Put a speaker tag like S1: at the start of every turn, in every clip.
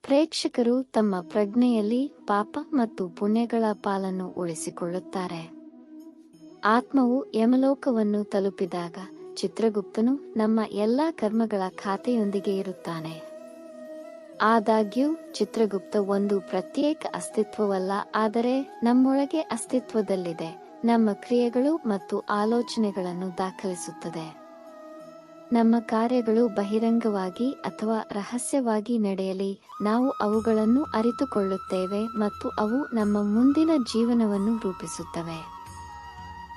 S1: ಪ್ರೇಕ್ಷಕರು ತಮ್ಮ ಪ್ರಜ್ಞೆಯಲ್ಲಿ ಪಾಪ ಮತ್ತು ಪುಣ್ಯಗಳ ಪಾಲನ್ನು ಉಳಿಸಿಕೊಳ್ಳುತ್ತಾರೆ. ಆತ್ಮವು ಯಮಲೋಕವನ್ನು ತಲುಪಿದಾಗ ಚಿತ್ರಗುಪ್ತನು ನಮ್ಮ ಎಲ್ಲಾ ಕರ್ಮಗಳ ಖಾತೆಯೊಂದಿಗೆ ಇರುತ್ತಾನೆ. ಆದಾಗ್ಯೂ ಚಿತ್ರಗುಪ್ತ ಒಂದು ಪ್ರತ್ಯೇಕ ಅಸ್ತಿತ್ವವಲ್ಲ, ಆದರೆ ನಮ್ಮೊಳಗೆ ಅಸ್ತಿತ್ವದಲ್ಲಿದೆ, ನಮ್ಮ ಕ್ರಿಯೆಗಳು ಮತ್ತು ಆಲೋಚನೆಗಳನ್ನು ದಾಖಲಿಸುತ್ತದೆ. ನಮ್ಮ ಕಾರ್ಯಗಳು ಬಹಿರಂಗವಾಗಿ ಅಥವಾ ರಹಸ್ಯವಾಗಿ ನಡೆಯಲಿ, ನಾವು ಅವುಗಳನ್ನು ಅರಿತುಕೊಳ್ಳುತ್ತೇವೆ ಮತ್ತು ಅವು ನಮ್ಮ ಮುಂದಿನ ಜೀವನವನ್ನು ರೂಪಿಸುತ್ತವೆ.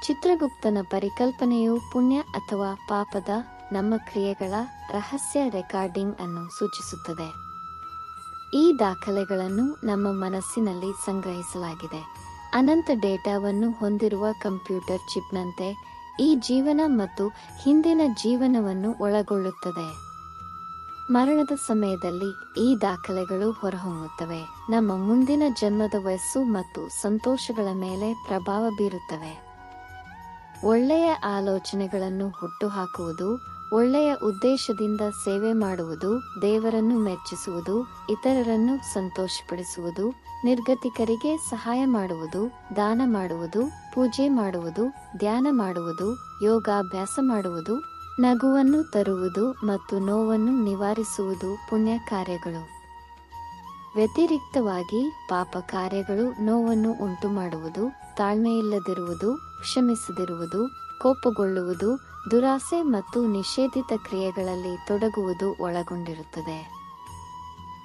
S1: ಚಿತ್ರಗುಪ್ತನ ಪರಿಕಲ್ಪನೆಯು ಪುಣ್ಯ ಅಥವಾ ಪಾಪದ ನಮ್ಮ ಕ್ರಿಯೆಗಳ ರಹಸ್ಯ ರೆಕಾರ್ಡಿಂಗ್ ಅನ್ನು ಸೂಚಿಸುತ್ತದೆ. ಈ ದಾಖಲೆಗಳನ್ನು ನಮ್ಮ ಮನಸ್ಸಿನಲ್ಲಿ ಸಂಗ್ರಹಿಸಲಾಗಿದೆ. ಅನಂತ ಡೇಟಾವನ್ನು ಹೊಂದಿರುವ ಕಂಪ್ಯೂಟರ್ ಚಿಪ್ನಂತೆ ಈ ಜೀವನ ಮತ್ತು ಹಿಂದಿನ ಜೀವನವನ್ನು ಒಳಗೊಳ್ಳುತ್ತದೆ. ಮರಣದ ಸಮಯದಲ್ಲಿ ಈ ದಾಖಲೆಗಳು ಹೊರಹೊಮ್ಮುತ್ತವೆ, ನಮ್ಮ ಮುಂದಿನ ಜನ್ಮದ ವಯಸ್ಸು ಮತ್ತು ಸಂತೋಷಗಳ ಮೇಲೆ ಪ್ರಭಾವ ಬೀರುತ್ತವೆ. ಒಳ್ಳೆಯ ಆಲೋಚನೆಗಳನ್ನು ಹುಟ್ಟುಹಾಕುವುದು, ಒಳ್ಳೆಯ ಉದ್ದೇಶದಿಂದ ಸೇವೆ ಮಾಡುವುದು, ದೇವರನ್ನು ಮೆಚ್ಚಿಸುವುದು, ಇತರರನ್ನು ಸಂತೋಷಪಡಿಸುವುದು, ನಿರ್ಗತಿಕರಿಗೆ ಸಹಾಯ ಮಾಡುವುದು, ದಾನ ಮಾಡುವುದು, ಪೂಜೆ ಮಾಡುವುದು, ಧ್ಯಾನ ಮಾಡುವುದು, ಯೋಗಾಭ್ಯಾಸ ಮಾಡುವುದು, ನಗುವನ್ನು ತರುವುದು ಮತ್ತು ನೋವನ್ನು ನಿವಾರಿಸುವುದು ಪುಣ್ಯ ಕಾರ್ಯಗಳು. ವ್ಯತಿರಿಕ್ತವಾಗಿ ಪಾಪ ಕಾರ್ಯಗಳು ನೋವನ್ನು ಉಂಟುಮಾಡುವುದು, ತಾಳ್ಮೆಯಿಲ್ಲದಿರುವುದು, ಕ್ಷಮಿಸದಿರುವುದು, ಕೋಪಗೊಳ್ಳುವುದು, ದುರಾಸೆ ಮತ್ತು ನಿಷೇಧಿತ ಕ್ರಿಯೆಗಳಲ್ಲಿ ತೊಡಗುವುದು ಒಳಗೊಂಡಿರುತ್ತದೆ.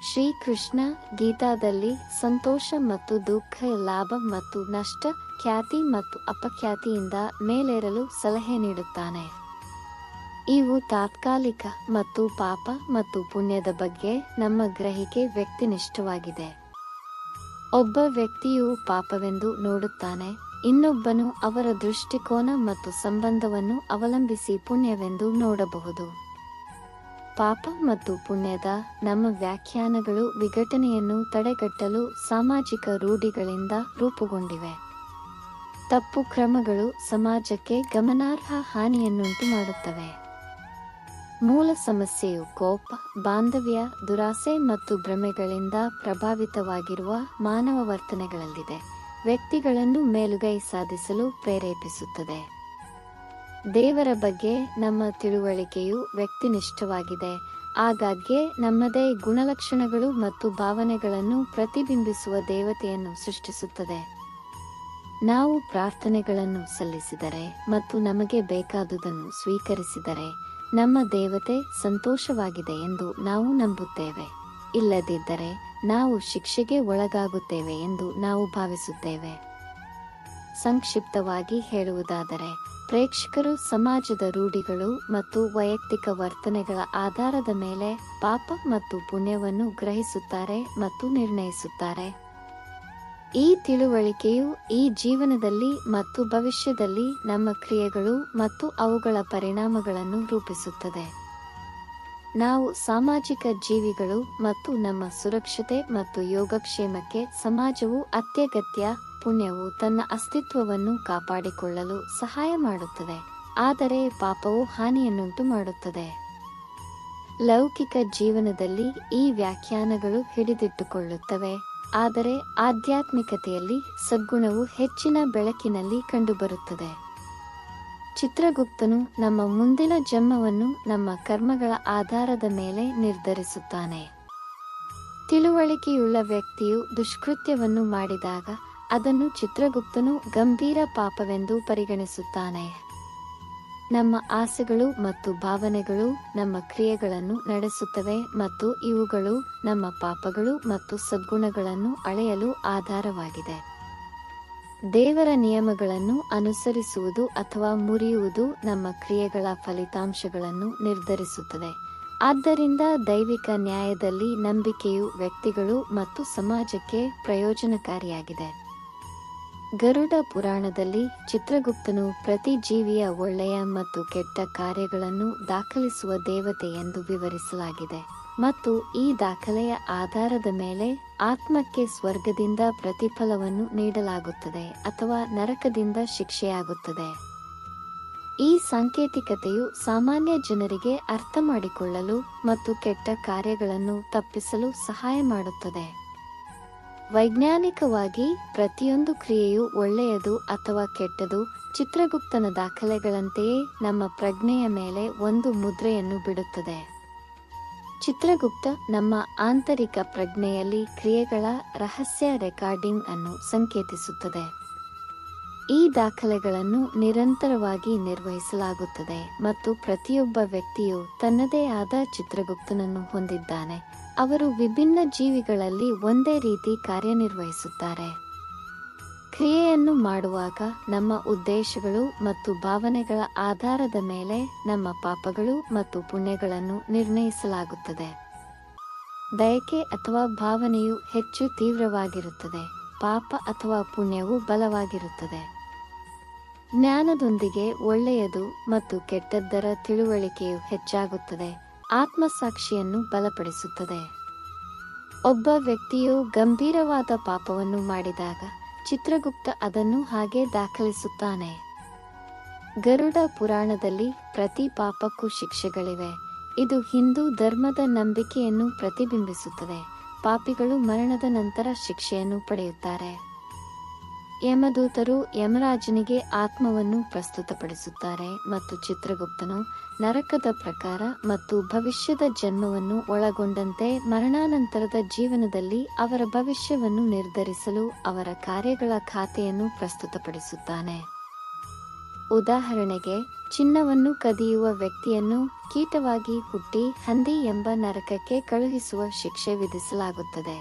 S1: ಶ್ರೀಕೃಷ್ಣ ಗೀತಾದಲ್ಲಿ ಸಂತೋಷ ಮತ್ತು ದುಃಖ, ಲಾಭ ಮತ್ತು ನಷ್ಟ, ಖ್ಯಾತಿ ಮತ್ತು ಅಪಖ್ಯಾತಿಯಿಂದ ಮೇಲೇರಲು ಸಲಹೆ ನೀಡುತ್ತಾನೆ. ಇವು ತಾತ್ಕಾಲಿಕ ಮತ್ತು ಪಾಪ ಮತ್ತು ಪುಣ್ಯದ ಬಗ್ಗೆ ನಮ್ಮ ಗ್ರಹಿಕೆ ವ್ಯಕ್ತಿನಿಷ್ಠವಾಗಿದೆ. ಒಬ್ಬ ವ್ಯಕ್ತಿಯು ಪಾಪವೆಂದು ನೋಡುತ್ತಾನೆ, ಇನ್ನೊಬ್ಬನು ಅವರ ದೃಷ್ಟಿಕೋನ ಮತ್ತು ಸಂಬಂಧವನ್ನು ಅವಲಂಬಿಸಿ ಪುಣ್ಯವೆಂದು ನೋಡಬಹುದು. ಪಾಪ ಮತ್ತು ಪುಣ್ಯದ ನಮ್ಮ ವ್ಯಾಖ್ಯಾನಗಳು ವಿಘಟನೆಯನ್ನು ತಡೆಗಟ್ಟಲು ಸಾಮಾಜಿಕ ರೂಢಿಗಳಿಂದ ರೂಪುಗೊಂಡಿವೆ. ತಪ್ಪು ಕ್ರಮಗಳು ಸಮಾಜಕ್ಕೆ ಗಮನಾರ್ಹ ಹಾನಿಯನ್ನುಂಟು ಮಾಡುತ್ತವೆ. ಮೂಲ ಸಮಸ್ಯೆಯು ಕೋಪ, ಬಾಂಧವ್ಯ, ದುರಾಸೆ ಮತ್ತು ಭ್ರಮೆಗಳಿಂದ ಪ್ರಭಾವಿತವಾಗಿರುವ ಮಾನವ ವರ್ತನೆಗಳಲ್ಲಿದೆ, ವ್ಯಕ್ತಿಗಳನ್ನು ಮೇಲುಗೈ ಸಾಧಿಸಲು ಪ್ರೇರೇಪಿಸುತ್ತದೆ. ದೇವರ ಬಗ್ಗೆ ನಮ್ಮ ತಿಳುವಳಿಕೆಯು ವ್ಯಕ್ತಿನಿಷ್ಠವಾಗಿದೆ, ಆಗಾಗ್ಗೆ ನಮ್ಮದೇ ಗುಣಲಕ್ಷಣಗಳು ಮತ್ತು ಭಾವನೆಗಳನ್ನು ಪ್ರತಿಬಿಂಬಿಸುವ ದೇವತೆಯನ್ನು ಸೃಷ್ಟಿಸುತ್ತದೆ. ನಾವು ಪ್ರಾರ್ಥನೆಗಳನ್ನು ಸಲ್ಲಿಸಿದರೆ ಮತ್ತು ನಮಗೆ ಬೇಕಾದುದನ್ನು ಸ್ವೀಕರಿಸಿದರೆ ನಮ್ಮ ದೇವತೆ ಸಂತೋಷವಾಗಿದೆ ಎಂದು ನಾವು ನಂಬುತ್ತೇವೆ. ಇಲ್ಲದಿದ್ದರೆ ನಾವು ಶಿಕ್ಷೆಗೆ ಒಳಗಾಗುತ್ತೇವೆ ಎಂದು ನಾವು ಭಾವಿಸುತ್ತೇವೆ. ಸಂಕ್ಷಿಪ್ತವಾಗಿ ಹೇಳುವುದಾದರೆ, ಪ್ರೇಕ್ಷಕರು ಸಮಾಜದ ರೂಢಿಗಳು ಮತ್ತು ವೈಯಕ್ತಿಕ ವರ್ತನೆಗಳ ಆಧಾರದ ಮೇಲೆ ಪಾಪ ಮತ್ತು ಪುಣ್ಯವನ್ನು ಗ್ರಹಿಸುತ್ತಾರೆ ಮತ್ತು ನಿರ್ಣಯಿಸುತ್ತಾರೆ. ಈ ತಿಳುವಳಿಕೆಯು ಈ ಜೀವನದಲ್ಲಿ ಮತ್ತು ಭವಿಷ್ಯದಲ್ಲಿ ನಮ್ಮ ಕ್ರಿಯೆಗಳು ಮತ್ತು ಅವುಗಳ ಪರಿಣಾಮಗಳನ್ನು ರೂಪಿಸುತ್ತದೆ. ನಾವು ಸಾಮಾಜಿಕ ಜೀವಿಗಳು ಮತ್ತು ನಮ್ಮ ಸುರಕ್ಷತೆ ಮತ್ತು ಯೋಗಕ್ಷೇಮಕ್ಕೆ ಸಮಾಜವು ಅತ್ಯಗತ್ಯ. ಪುಣ್ಯವು ತನ್ನ ಅಸ್ತಿತ್ವವನ್ನು ಕಾಪಾಡಿಕೊಳ್ಳಲು ಸಹಾಯ ಮಾಡುತ್ತದೆ, ಆದರೆ ಪಾಪವು ಹಾನಿಯನ್ನುಂಟು ಮಾಡುತ್ತದೆ. ಲೌಕಿಕ ಜೀವನದಲ್ಲಿ ಈ ವ್ಯಾಖ್ಯಾನಗಳು ಹಿಡಿದಿಟ್ಟುಕೊಳ್ಳುತ್ತವೆ, ಆದರೆ ಆಧ್ಯಾತ್ಮಿಕತೆಯಲ್ಲಿ ಸದ್ಗುಣವು ಹೆಚ್ಚಿನ ಬೆಳಕಿನಲ್ಲಿ ಕಂಡುಬರುತ್ತದೆ. ಚಿತ್ರಗುಪ್ತನು ನಮ್ಮ ಮುಂದಿನ ಜನ್ಮವನ್ನು ನಮ್ಮ ಕರ್ಮಗಳ ಆಧಾರದ ಮೇಲೆ ನಿರ್ಧರಿಸುತ್ತಾನೆ. ತಿಳುವಳಿಕೆಯುಳ್ಳ ವ್ಯಕ್ತಿಯು ದುಷ್ಕೃತ್ಯವನ್ನು ಮಾಡಿದಾಗ ಅದನ್ನು ಚಿತ್ರಗುಪ್ತನು ಗಂಭೀರ ಪಾಪವೆಂದು ಪರಿಗಣಿಸುತ್ತಾನೆ. ನಮ್ಮ ಆಸೆಗಳು ಮತ್ತು ಭಾವನೆಗಳು ನಮ್ಮ ಕ್ರಿಯೆಗಳನ್ನು ನಡೆಸುತ್ತವೆ ಮತ್ತು ಇವುಗಳು ನಮ್ಮ ಪಾಪಗಳು ಮತ್ತು ಸದ್ಗುಣಗಳನ್ನು ಅಳೆಯಲು ಆಧಾರವಾಗಿದೆ. ದೇವರ ನಿಯಮಗಳನ್ನು ಅನುಸರಿಸುವುದು ಅಥವಾ ಮುರಿಯುವುದು ನಮ್ಮ ಕ್ರಿಯೆಗಳ ಫಲಿತಾಂಶಗಳನ್ನು ನಿರ್ಧರಿಸುತ್ತದೆ. ಆದ್ದರಿಂದ ದೈವಿಕ ನ್ಯಾಯದಲ್ಲಿ ನಂಬಿಕೆಯು ವ್ಯಕ್ತಿಗಳು ಮತ್ತು ಸಮಾಜಕ್ಕೆ ಪ್ರಯೋಜನಕಾರಿಯಾಗಿದೆ. ಗರುಡ ಪುರಾಣದಲ್ಲಿ ಚಿತ್ರಗುಪ್ತನು ಪ್ರತಿ ಜೀವಿಯ ಒಳ್ಳೆಯ ಮತ್ತು ಕೆಟ್ಟ ಕಾರ್ಯಗಳನ್ನು ದಾಖಲಿಸುವ ದೇವತೆ ಎಂದು ವಿವರಿಸಲಾಗಿದೆ, ಮತ್ತು ಈ ದಾಖಲೆಯ ಆಧಾರದ ಮೇಲೆ ಆತ್ಮಕ್ಕೆ ಸ್ವರ್ಗದಿಂದ ಪ್ರತಿಫಲವನ್ನು ನೀಡಲಾಗುತ್ತದೆ ಅಥವಾ ನರಕದಿಂದ ಶಿಕ್ಷೆಯಾಗುತ್ತದೆ. ಈ ಸಾಂಕೇತಿಕತೆಯು ಸಾಮಾನ್ಯ ಜನರಿಗೆ ಅರ್ಥ ಮಾಡಿಕೊಳ್ಳಲು ಮತ್ತು ಕೆಟ್ಟ ಕಾರ್ಯಗಳನ್ನು ತಪ್ಪಿಸಲು ಸಹಾಯ ಮಾಡುತ್ತದೆ. ವೈಜ್ಞಾನಿಕವಾಗಿ ಪ್ರತಿಯೊಂದು ಕ್ರಿಯೆಯು ಒಳ್ಳೆಯದು ಅಥವಾ ಕೆಟ್ಟದು ಚಿತ್ರಗುಪ್ತನ ದಾಖಲೆಗಳಂತೆಯೇ ನಮ್ಮ ಪ್ರಜ್ಞೆಯ ಮೇಲೆ ಒಂದು ಮುದ್ರೆಯನ್ನು ಬಿಡುತ್ತದೆ. ಚಿತ್ರಗುಪ್ತ ನಮ್ಮ ಆಂತರಿಕ ಪ್ರಜ್ಞೆಯಲ್ಲಿ ಕ್ರಿಯೆಗಳ ರಹಸ್ಯ ರೆಕಾರ್ಡಿಂಗ್ ಅನ್ನು ಸಂಕೇತಿಸುತ್ತದೆ. ಈ ದಾಖಲೆಗಳನ್ನು ನಿರಂತರವಾಗಿ ನಿರ್ವಹಿಸಲಾಗುತ್ತದೆ ಮತ್ತು ಪ್ರತಿಯೊಬ್ಬ ವ್ಯಕ್ತಿಯು ತನ್ನದೇ ಆದ ಚಿತ್ರಗುಪ್ತನನ್ನು ಹೊಂದಿದ್ದಾನೆ. ಅವರು ವಿಭಿನ್ನ ಜೀವಿಗಳಲ್ಲಿ ಒಂದೇ ರೀತಿ ಕಾರ್ಯನಿರ್ವಹಿಸುತ್ತಾರೆ. ಕ್ರಿಯೆಯನ್ನು ಮಾಡುವಾಗ ನಮ್ಮ ಉದ್ದೇಶಗಳು ಮತ್ತು ಭಾವನೆಗಳ ಆಧಾರದ ಮೇಲೆ ನಮ್ಮ ಪಾಪಗಳು ಮತ್ತು ಪುಣ್ಯಗಳನ್ನು ನಿರ್ಣಯಿಸಲಾಗುತ್ತದೆ. ಬಯಕೆ ಅಥವಾ ಭಾವನೆಯು ಹೆಚ್ಚು ತೀವ್ರವಾಗಿರುತ್ತದೆ, ಪಾಪ ಅಥವಾ ಪುಣ್ಯವು ಬಲವಾಗಿರುತ್ತದೆ. ಜ್ಞಾನದೊಂದಿಗೆ ಒಳ್ಳೆಯದು ಮತ್ತು ಕೆಟ್ಟದ್ದರ ತಿಳುವಳಿಕೆಯು ಹೆಚ್ಚಾಗುತ್ತದೆ, ಆತ್ಮಸಾಕ್ಷಿಯನ್ನು ಬಲಪಡಿಸುತ್ತದೆ. ಒಬ್ಬ ವ್ಯಕ್ತಿಯು ಗಂಭೀರವಾದ ಪಾಪವನ್ನು ಮಾಡಿದಾಗ ಚಿತ್ರಗುಪ್ತ ಅದನ್ನು ಹಾಗೆ ದಾಖಲಿಸುತ್ತಾನೆ. ಗರುಡ ಪುರಾಣದಲ್ಲಿ ಪ್ರತಿ ಪಾಪಕ್ಕೂ ಶಿಕ್ಷೆಗಳಿವೆ. ಇದು ಹಿಂದೂ ಧರ್ಮದ ನಂಬಿಕೆಯನ್ನು ಪ್ರತಿಬಿಂಬಿಸುತ್ತದೆ. ಪಾಪಿಗಳು ಮರಣದ ನಂತರ ಶಿಕ್ಷೆಯನ್ನು ಪಡೆಯುತ್ತಾರೆ. ಯಮದೂತರು ಯಮರಾಜನಿಗೆ ಆತ್ಮವನ್ನು ಪ್ರಸ್ತುತಪಡಿಸುತ್ತಾರೆ ಮತ್ತು ಚಿತ್ರಗುಪ್ತನು ನರಕದ ಪ್ರಕಾರ ಮತ್ತು ಭವಿಷ್ಯದ ಜನ್ಮವನ್ನು ಒಳಗೊಂಡಂತೆ ಮರಣಾನಂತರದ ಜೀವನದಲ್ಲಿ ಅವರ ಭವಿಷ್ಯವನ್ನು ನಿರ್ಧರಿಸಲು ಅವರ ಕಾರ್ಯಗಳ ಖಾತೆಯನ್ನು ಪ್ರಸ್ತುತಪಡಿಸುತ್ತಾನೆ. ಉದಾಹರಣೆಗೆ, ಚಿನ್ನವನ್ನು ಕದಿಯುವ ವ್ಯಕ್ತಿಯನ್ನು ಕೀಟವಾಗಿ ಹುಟ್ಟಿ ಹಂದಿ ಎಂಬ ನರಕಕ್ಕೆ ಕಳುಹಿಸುವ ಶಿಕ್ಷೆ ವಿಧಿಸಲಾಗುತ್ತದೆ.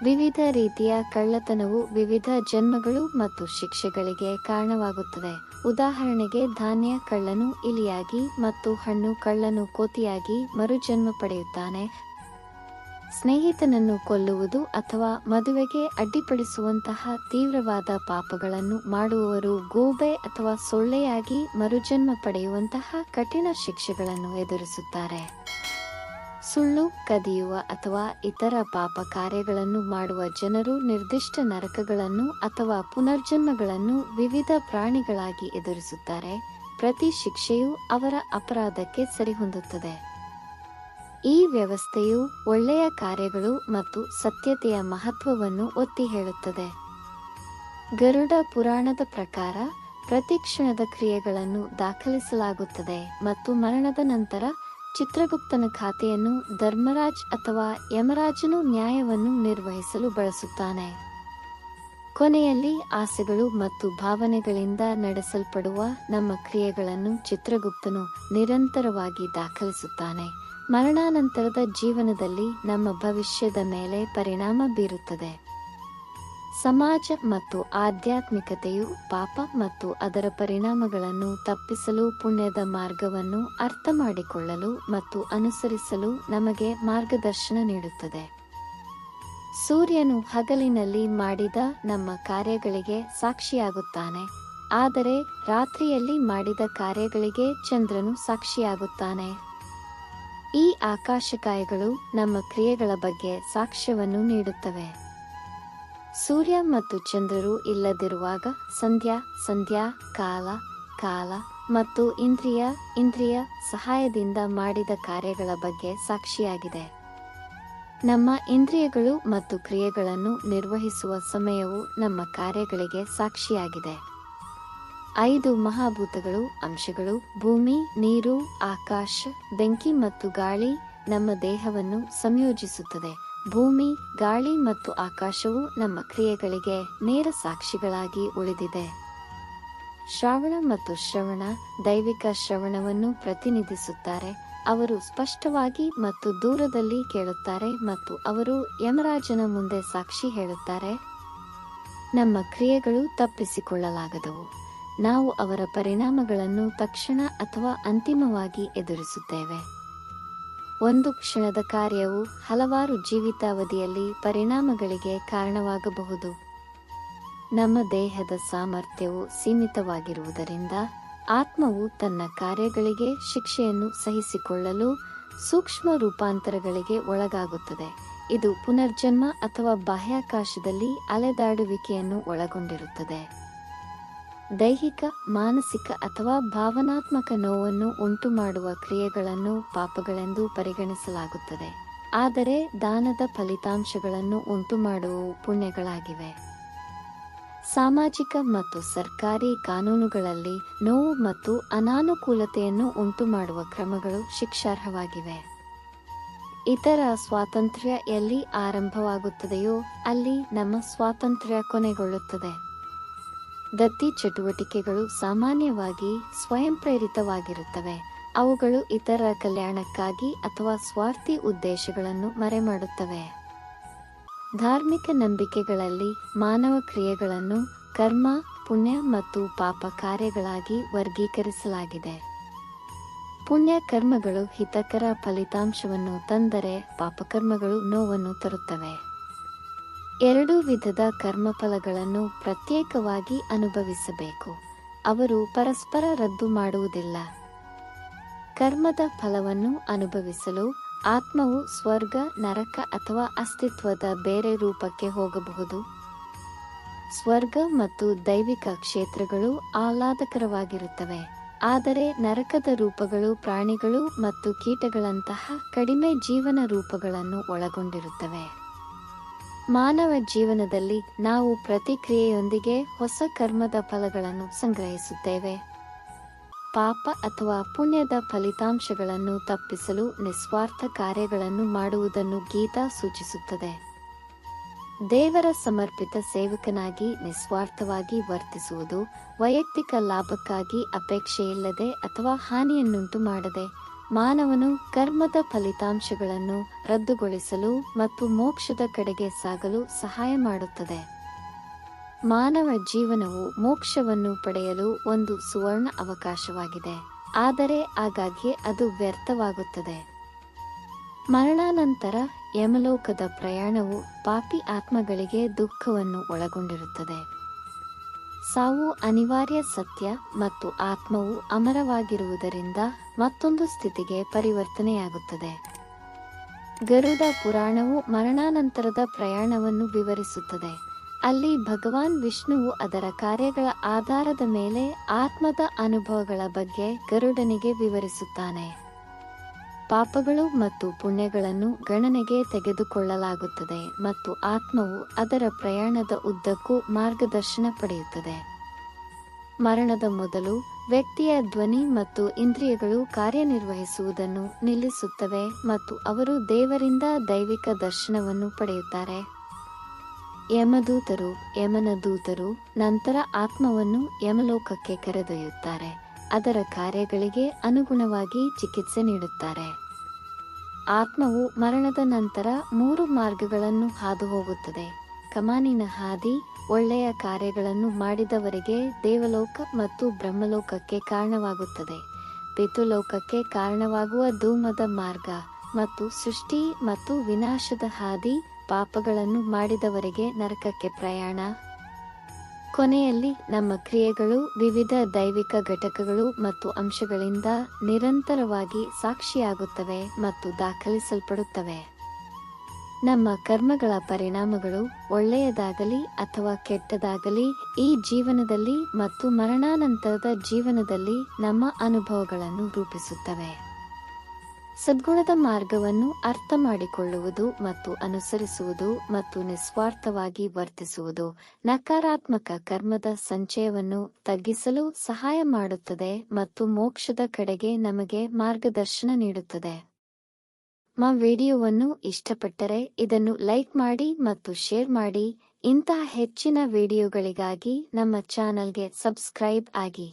S1: ವಿವಿಧ ರೀತಿಯ ಕಳ್ಳತನವು ವಿವಿಧ ಜನ್ಮಗಳು ಮತ್ತು ಶಿಕ್ಷೆಗಳಿಗೆ ಕಾರಣವಾಗುತ್ತದೆ. ಉದಾಹರಣೆಗೆ, ಧಾನ್ಯ ಕಳ್ಳನು ಇಲಿಯಾಗಿ ಮತ್ತು ಹಣ್ಣು ಕಳ್ಳನು ಕೋತಿಯಾಗಿ ಮರುಜನ್ಮ ಪಡೆಯುತ್ತಾನೆ. ಸ್ನೇಹಿತನನ್ನು ಕೊಲ್ಲುವುದು ಅಥವಾ ಮದುವೆಗೆ ಅಡ್ಡಿಪಡಿಸುವಂತಹ ತೀವ್ರವಾದ ಪಾಪಗಳನ್ನು ಮಾಡುವವರು ಗೂಬೆ ಅಥವಾ ಸೊಳ್ಳೆಯಾಗಿ ಮರುಜನ್ಮ ಪಡೆಯುವಂತಹ ಕಠಿಣ ಶಿಕ್ಷೆಗಳನ್ನು ಎದುರಿಸುತ್ತಾರೆ. ಸುಳ್ಳು, ಕದಿಯುವ ಅಥವಾ ಇತರ ಪಾಪ ಕಾರ್ಯಗಳನ್ನು ಮಾಡುವ ಜನರು ನಿರ್ದಿಷ್ಟ ನರಕಗಳನ್ನು ಅಥವಾ ಪುನರ್ಜನ್ಮಗಳನ್ನು ವಿವಿಧ ಪ್ರಾಣಿಗಳಾಗಿ ಎದುರಿಸುತ್ತಾರೆ. ಪ್ರತಿ ಶಿಕ್ಷೆಯು ಅವರ ಅಪರಾಧಕ್ಕೆ ಸರಿಹೊಂದುತ್ತದೆ. ಈ ವ್ಯವಸ್ಥೆಯು ಒಳ್ಳೆಯ ಕಾರ್ಯಗಳು ಮತ್ತು ಸತ್ಯತೆಯ ಮಹತ್ವವನ್ನು ಒತ್ತಿ ಹೇಳುತ್ತದೆ. ಗರುಡ ಪುರಾಣದ ಪ್ರಕಾರ ಪ್ರತಿ ಕ್ಷಣದ ಕ್ರಿಯೆಗಳನ್ನು ದಾಖಲಿಸಲಾಗುತ್ತದೆ ಮತ್ತು ಮರಣದ ನಂತರ ಚಿತ್ರಗುಪ್ತನ ಖಾತೆಯನ್ನು ಧರ್ಮರಾಜ್ ಅಥವಾ ಯಮರಾಜನು ನ್ಯಾಯವನ್ನು ನಿರ್ವಹಿಸಲು ಬಳಸುತ್ತಾನೆ. ಕೊನೆಯಲ್ಲಿ, ಆಸೆಗಳು ಮತ್ತು ಭಾವನೆಗಳಿಂದ ನಡೆಸಲ್ಪಡುವ ನಮ್ಮ ಕ್ರಿಯೆಗಳನ್ನು ಚಿತ್ರಗುಪ್ತನು ನಿರಂತರವಾಗಿ ದಾಖಲಿಸುತ್ತಾನೆ. ಮರಣಾನಂತರದ ಜೀವನದಲ್ಲಿ ನಮ್ಮ ಭವಿಷ್ಯದ ಮೇಲೆ ಪರಿಣಾಮ ಬೀರುತ್ತದೆ. ಸಮಾಜ ಮತ್ತು ಆಧ್ಯಾತ್ಮಿಕತೆಯು ಪಾಪ ಮತ್ತು ಅದರ ಪರಿಣಾಮಗಳನ್ನು ತಪ್ಪಿಸಲು ಪುಣ್ಯದ ಮಾರ್ಗವನ್ನು ಅರ್ಥಮಾಡಿಕೊಳ್ಳಲು ಮತ್ತು ಅನುಸರಿಸಲು ನಮಗೆ ಮಾರ್ಗದರ್ಶನ ನೀಡುತ್ತದೆ. ಸೂರ್ಯನು ಹಗಲಿನಲ್ಲಿ ಮಾಡಿದ ನಮ್ಮ ಕಾರ್ಯಗಳಿಗೆ ಸಾಕ್ಷಿಯಾಗುತ್ತಾನೆ, ಆದರೆ ರಾತ್ರಿಯಲ್ಲಿ ಮಾಡಿದ ಕಾರ್ಯಗಳಿಗೆ ಚಂದ್ರನು ಸಾಕ್ಷಿಯಾಗುತ್ತಾನೆ. ಈ ಆಕಾಶಕಾಯಗಳು ನಮ್ಮ ಕ್ರಿಯೆಗಳ ಬಗ್ಗೆ ಸಾಕ್ಷ್ಯವನ್ನು ನೀಡುತ್ತವೆ. ಸೂರ್ಯ ಮತ್ತು ಚಂದ್ರರು ಇಲ್ಲದಿರುವಾಗ ಸಂಧ್ಯಾ ಕಾಲ ಮತ್ತು ಇಂದ್ರಿಯ ಸಹಾಯದಿಂದ ಮಾಡಿದ ಕಾರ್ಯಗಳ ಬಗ್ಗೆ ಸಾಕ್ಷಿಯಾಗಿದೆ. ನಮ್ಮ ಇಂದ್ರಿಯಗಳು ಮತ್ತು ಕ್ರಿಯೆಗಳನ್ನು ನಿರ್ವಹಿಸುವ ಸಮಯವು ನಮ್ಮ ಕಾರ್ಯಗಳಿಗೆ ಸಾಕ್ಷಿಯಾಗಿದೆ. 5 ಮಹಾಭೂತಗಳು ಅಂಶಗಳು ಭೂಮಿ, ನೀರು, ಆಕಾಶ, ಬೆಂಕಿ ಮತ್ತು ಗಾಳಿ ನಮ್ಮ ದೇಹವನ್ನು ಸಂಯೋಜಿಸುತ್ತದೆ. ಭೂಮಿ, ಗಾಳಿ ಮತ್ತು ಆಕಾಶವು ನಮ್ಮ ಕ್ರಿಯೆಗಳಿಗೆ ನೇರ ಸಾಕ್ಷಿಗಳಾಗಿ ಉಳಿದಿದೆ. ಶ್ರಾವಣ ಮತ್ತು ಶ್ರವಣ ದೈವಿಕ ಶ್ರವಣವನ್ನು ಪ್ರತಿನಿಧಿಸುತ್ತಾರೆ. ಅವರು ಸ್ಪಷ್ಟವಾಗಿ ಮತ್ತು ದೂರದಲ್ಲಿ ಕೇಳುತ್ತಾರೆ ಮತ್ತು ಅವರು ಯಮರಾಜನ ಮುಂದೆ ಸಾಕ್ಷಿ ಹೇಳುತ್ತಾರೆ. ನಮ್ಮ ಕ್ರಿಯೆಗಳು ತಪ್ಪಿಸಿಕೊಳ್ಳಲಾಗದವು. ನಾವು ಅವರ ಪರಿಣಾಮಗಳನ್ನು ತಕ್ಷಣ ಅಥವಾ ಅಂತಿಮವಾಗಿ ಎದುರಿಸುತ್ತೇವೆ. ಒಂದು ಕ್ಷಣದ ಕಾರ್ಯವು ಹಲವಾರು ಜೀವಿತಾವಧಿಯಲ್ಲಿ ಪರಿಣಾಮಗಳಿಗೆ ಕಾರಣವಾಗಬಹುದು. ನಮ್ಮ ದೇಹದ ಸಾಮರ್ಥ್ಯವು ಸೀಮಿತವಾಗಿರುವುದರಿಂದ ಆತ್ಮವು ತನ್ನ ಕಾರ್ಯಗಳಿಗೆ ಶಿಕ್ಷೆಯನ್ನು ಸಹಿಸಿಕೊಳ್ಳಲು ಸೂಕ್ಷ್ಮ ರೂಪಾಂತರಗಳಿಗೆ ಒಳಗಾಗುತ್ತದೆ. ಇದು ಪುನರ್ಜನ್ಮ ಅಥವಾ ಬಾಹ್ಯಾಕಾಶದಲ್ಲಿ ಅಲೆದಾಡುವಿಕೆಯನ್ನು ಒಳಗೊಂಡಿರುತ್ತದೆ. ದೈಹಿಕ, ಮಾನಸಿಕ ಅಥವಾ ಭಾವನಾತ್ಮಕ ನೋವನ್ನು ಉಂಟುಮಾಡುವ ಕ್ರಿಯೆಗಳನ್ನು ಪಾಪಗಳೆಂದು ಪರಿಗಣಿಸಲಾಗುತ್ತದೆ. ಆದರೆ ದಾನದ ಫಲಿತಾಂಶಗಳನ್ನು ಉಂಟುಮಾಡುವವು ಪುಣ್ಯಗಳಾಗಿವೆ. ಸಾಮಾಜಿಕ ಮತ್ತು ಸರ್ಕಾರಿ ಕಾನೂನುಗಳಲ್ಲಿ ನೋವು ಮತ್ತು ಅನಾನುಕೂಲತೆಯನ್ನು ಉಂಟುಮಾಡುವ ಕ್ರಮಗಳು ಶಿಕ್ಷಾರ್ಹವಾಗಿವೆ. ಇತರ ಸ್ವಾತಂತ್ರ್ಯ ಎಲ್ಲಿ ಆರಂಭವಾಗುತ್ತದೆಯೋ ಅಲ್ಲಿ ನಮ್ಮ ಸ್ವಾತಂತ್ರ್ಯ ಕೊನೆಗೊಳ್ಳುತ್ತದೆ. ದತ್ತಿ ಚಟುವಟಿಕೆಗಳು ಸಾಮಾನ್ಯವಾಗಿ ಸ್ವಯಂ ಪ್ರೇರಿತವಾಗಿರುತ್ತವೆ. ಅವುಗಳು ಇತರ ಕಲ್ಯಾಣಕ್ಕಾಗಿ ಅಥವಾ ಸ್ವಾರ್ಥಿ ಉದ್ದೇಶಗಳನ್ನು ಮರೆಮಾಡುತ್ತವೆ. ಧಾರ್ಮಿಕ ನಂಬಿಕೆಗಳಲ್ಲಿ ಮಾನವ ಕ್ರಿಯೆಗಳನ್ನು ಕರ್ಮ, ಪುಣ್ಯ ಮತ್ತು ಪಾಪ ಕಾರ್ಯಗಳಾಗಿ ವರ್ಗೀಕರಿಸಲಾಗಿದೆ. ಪುಣ್ಯ ಕರ್ಮಗಳು ಹಿತಕರ ಫಲಿತಾಂಶವನ್ನು ತಂದರೆ ಪಾಪಕರ್ಮಗಳು ನೋವನ್ನು ತರುತ್ತವೆ. ಎರಡೂ ವಿಧದ ಕರ್ಮಫಲಗಳನ್ನು ಪ್ರತ್ಯೇಕವಾಗಿ ಅನುಭವಿಸಬೇಕು. ಅವರು ಪರಸ್ಪರ ರದ್ದು ಮಾಡುವುದಿಲ್ಲ. ಕರ್ಮದ ಫಲವನ್ನು ಅನುಭವಿಸಲು ಆತ್ಮವು ಸ್ವರ್ಗ, ನರಕ ಅಥವಾ ಅಸ್ತಿತ್ವದ ಬೇರೆ ರೂಪಕ್ಕೆ ಹೋಗಬಹುದು. ಸ್ವರ್ಗ ಮತ್ತು ದೈವಿಕ ಕ್ಷೇತ್ರಗಳು ಆಹ್ಲಾದಕರವಾಗಿರುತ್ತವೆ, ಆದರೆ ನರಕದ ರೂಪಗಳು ಪ್ರಾಣಿಗಳು ಮತ್ತು ಕೀಟಗಳಂತಹ ಕಡಿಮೆ ಜೀವನ ರೂಪಗಳನ್ನು ಒಳಗೊಂಡಿರುತ್ತವೆ. ಮಾನವ ಜೀವನದಲ್ಲಿ ನಾವು ಪ್ರತಿಕ್ರಿಯೆಯೊಂದಿಗೆ ಹೊಸ ಕರ್ಮದ ಫಲಗಳನ್ನು ಸಂಗ್ರಹಿಸುತ್ತೇವೆ. ಪಾಪ ಅಥವಾ ಪುಣ್ಯದ ಫಲಿತಾಂಶಗಳನ್ನು ತಪ್ಪಿಸಲು ನಿಸ್ವಾರ್ಥ ಕಾರ್ಯಗಳನ್ನು ಮಾಡುವುದನ್ನು ಗೀತಾ ಸೂಚಿಸುತ್ತದೆ. ದೇವರ ಸಮರ್ಪಿತ ಸೇವಕನಾಗಿ ನಿಸ್ವಾರ್ಥವಾಗಿ ವರ್ತಿಸುವುದು, ವೈಯಕ್ತಿಕ ಲಾಭಕ್ಕಾಗಿ ಅಪೇಕ್ಷೆಯಿಲ್ಲದೆ ಅಥವಾ ಹಾನಿಯನ್ನುಂಟು ಮಾಡದೆ ಮಾನವನು ಕರ್ಮದ ಫಲಿತಾಂಶಗಳನ್ನು ರದ್ದುಗೊಳಿಸಲು ಮತ್ತು ಮೋಕ್ಷದ ಕಡೆಗೆ ಸಾಗಲು ಸಹಾಯ ಮಾಡುತ್ತದೆ. ಮಾನವ ಜೀವನವು ಮೋಕ್ಷವನ್ನು ಪಡೆಯಲು ಒಂದು ಸುವರ್ಣ ಅವಕಾಶವಾಗಿದೆ, ಆದರೆ ಆಗಾಗ್ಗೆ ಅದು ವ್ಯರ್ಥವಾಗುತ್ತದೆ. ಮರಣಾನಂತರ ಯಮಲೋಕದ ಪ್ರಯಾಣವು ಪಾಪಿ ಆತ್ಮಗಳಿಗೆ ದುಃಖವನ್ನು ಒಳಗೊಂಡಿರುತ್ತದೆ. ಸಾವು ಅನಿವಾರ್ಯ ಸತ್ಯ ಮತ್ತು ಆತ್ಮವು ಅಮರವಾಗಿರುವುದರಿಂದ ಮತ್ತೊಂದು ಸ್ಥಿತಿಗೆ ಪರಿವರ್ತನೆಯಾಗುತ್ತದೆ. ಗರುಡ ಪುರಾಣವು ಮರಣಾನಂತರದ ಪ್ರಯಾಣವನ್ನು ವಿವರಿಸುತ್ತದೆ. ಅಲ್ಲಿ ಭಗವಾನ್ ವಿಷ್ಣುವು ಅದರ ಕಾರ್ಯಗಳ ಆಧಾರದ ಮೇಲೆ ಆತ್ಮದ ಅನುಭವಗಳ ಬಗ್ಗೆ ಗರುಡನಿಗೆ ವಿವರಿಸುತ್ತಾನೆ. ಪಾಪಗಳು ಮತ್ತು ಪುಣ್ಯಗಳನ್ನು ಗಣನೆಗೆ ತೆಗೆದುಕೊಳ್ಳಲಾಗುತ್ತದೆ ಮತ್ತು ಆತ್ಮವು ಅದರ ಪ್ರಯಾಣದ ಉದ್ದಕ್ಕೂ ಮಾರ್ಗದರ್ಶನ ಪಡೆಯುತ್ತದೆ. ಮರಣದ ಮೊದಲು ವ್ಯಕ್ತಿಯ ಧ್ವನಿ ಮತ್ತು ಇಂದ್ರಿಯಗಳು ಕಾರ್ಯನಿರ್ವಹಿಸುವುದನ್ನು ನಿಲ್ಲಿಸುತ್ತವೆ ಮತ್ತು ಅವರು ದೇವರಿಂದ ದೈವಿಕ ದರ್ಶನವನ್ನು ಪಡೆಯುತ್ತಾರೆ. ಯಮದೂತರು, ಯಮನ ದೂತರು ನಂತರ ಆತ್ಮವನ್ನು ಯಮಲೋಕಕ್ಕೆ ಕರೆದೊಯ್ಯುತ್ತಾರೆ. ಅದರ ಕಾರ್ಯಗಳಿಗೆ ಅನುಗುಣವಾಗಿ ಚಿಕಿತ್ಸೆ ನೀಡುತ್ತಾರೆ. ಆತ್ಮವು ಮರಣದ ನಂತರ 3 ಮಾರ್ಗಗಳನ್ನು ಹಾದು ಹೋಗುತ್ತದೆ. ಕಮಾನಿನ ಹಾದಿ ಒಳ್ಳೆಯ ಕಾರ್ಯಗಳನ್ನು ಮಾಡಿದವರಿಗೆ ದೇವಲೋಕ ಮತ್ತು ಬ್ರಹ್ಮಲೋಕಕ್ಕೆ ಕಾರಣವಾಗುತ್ತದೆ. ಪಿತೃಲೋಕಕ್ಕೆ ಕಾರಣವಾಗುವ ಧೂಮದ ಮಾರ್ಗ ಮತ್ತು ಸೃಷ್ಟಿ ಮತ್ತು ವಿನಾಶದ ಹಾದಿ ಪಾಪಗಳನ್ನು ಮಾಡಿದವರಿಗೆ ನರಕಕ್ಕೆ ಪ್ರಯಾಣ. ಕೊನೆಯಲ್ಲಿ ನಮ್ಮ ಕ್ರಿಯೆಗಳು ವಿವಿಧ ದೈವಿಕ ಘಟಕಗಳು ಮತ್ತು ಅಂಶಗಳಿಂದ ನಿರಂತರವಾಗಿ ಸಾಕ್ಷಿಯಾಗುತ್ತವೆ ಮತ್ತು ದಾಖಲಿಸಲ್ಪಡುತ್ತವೆ. ನಮ್ಮ ಕರ್ಮಗಳ ಪರಿಣಾಮಗಳು ಒಳ್ಳೆಯದಾಗಲಿ ಅಥವಾ ಕೆಟ್ಟದಾಗಲಿ ಈ ಜೀವನದಲ್ಲಿ ಮತ್ತು ಮರಣಾನಂತರದ ಜೀವನದಲ್ಲಿ ನಮ್ಮ ಅನುಭವಗಳನ್ನು ರೂಪಿಸುತ್ತವೆ. ಸದ್ಗುಣದ ಮಾರ್ಗವನ್ನು ಅರ್ಥ ಮಾಡಿಕೊಳ್ಳುವುದು ಮತ್ತು ಅನುಸರಿಸುವುದು ಮತ್ತು ನಿಸ್ವಾರ್ಥವಾಗಿ ವರ್ತಿಸುವುದು ನಕಾರಾತ್ಮಕ ಕರ್ಮದ ಸಂಚಯವನ್ನು ತಗ್ಗಿಸಲು ಸಹಾಯ ಮಾಡುತ್ತದೆ ಮತ್ತು ಮೋಕ್ಷದ ಕಡೆಗೆ ನಮಗೆ ಮಾರ್ಗದರ್ಶನ ನೀಡುತ್ತದೆ. ವಿಡಿಯೋವನ್ನು ಇಷ್ಟಪಟ್ಟರೆ ಇದನ್ನು ಲೈಕ್ ಮಾಡಿ ಮತ್ತು ಶೇರ್ ಮಾಡಿ. ಇಂತಹ ಹೆಚ್ಚಿನ ವಿಡಿಯೋಗಳಿಗಾಗಿ ನಮ್ಮ ಚಾನೆಲ್ಗೆ ಸಬ್ಸ್ಕ್ರೈಬ್ ಆಗಿ.